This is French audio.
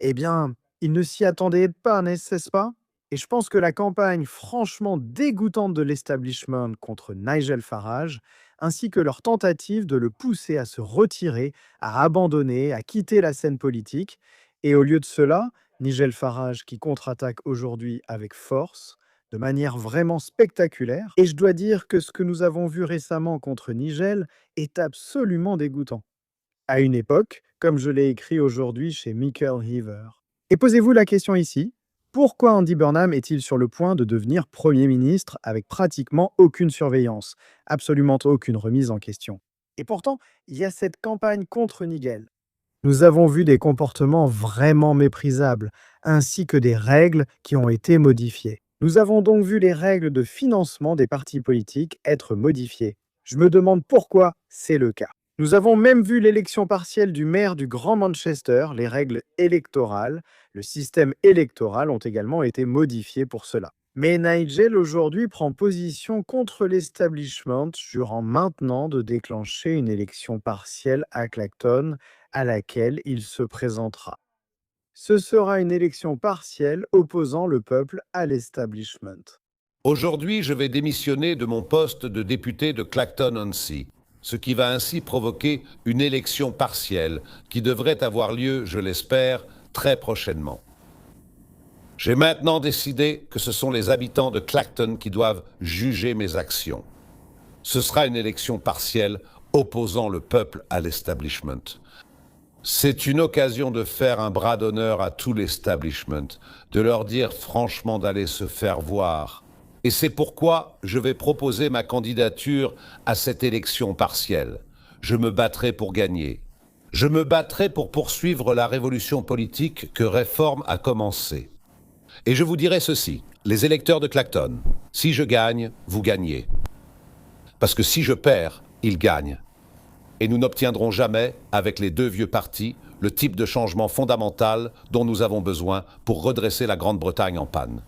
Eh bien, ils ne s'y attendaient pas, n'est-ce pas? Et je pense que la campagne franchement dégoûtante de l'establishment contre Nigel Farage, ainsi que leur tentative de le pousser à se retirer, à abandonner, à quitter la scène politique, et au lieu de cela, Nigel Farage qui contre-attaque aujourd'hui avec force, de manière vraiment spectaculaire. Et je dois dire que ce que nous avons vu récemment contre Nigel est absolument dégoûtant à une époque, comme je l'ai écrit aujourd'hui chez Michael Heaver. Et posez-vous la question ici, pourquoi Andy Burnham est-il sur le point de devenir Premier ministre avec pratiquement aucune surveillance, absolument aucune remise en question? Et pourtant, il y a cette campagne contre Nigel. Nous avons vu des comportements vraiment méprisables, ainsi que des règles qui ont été modifiées. Nous avons donc vu les règles de financement des partis politiques être modifiées. Je me demande pourquoi c'est le cas. Nous avons même vu l'élection partielle du maire du Grand Manchester, les règles électorales, le système électoral ont également été modifiés pour cela. Mais Nigel aujourd'hui prend position contre l'establishment, jurant maintenant de déclencher une élection partielle à Clacton à laquelle il se présentera. Ce sera une élection partielle opposant le peuple à l'establishment. Aujourd'hui, je vais démissionner de mon poste de député de Clacton-on-Sea, ce qui va ainsi provoquer une élection partielle qui devrait avoir lieu, je l'espère, très prochainement. J'ai maintenant décidé que ce sont les habitants de Clacton qui doivent juger mes actions. Ce sera une élection partielle opposant le peuple à l'establishment. C'est une occasion de faire un bras d'honneur à tout l'establishment, de leur dire franchement d'aller se faire voir. Et c'est pourquoi je vais proposer ma candidature à cette élection partielle. Je me battrai pour gagner. Je me battrai pour poursuivre la révolution politique que Reform a commencée. Et je vous dirai ceci, les électeurs de Clacton, si je gagne, vous gagnez. Parce que si je perds, ils gagnent. Et nous n'obtiendrons jamais, avec les deux vieux partis, le type de changement fondamental dont nous avons besoin pour redresser la Grande-Bretagne en panne.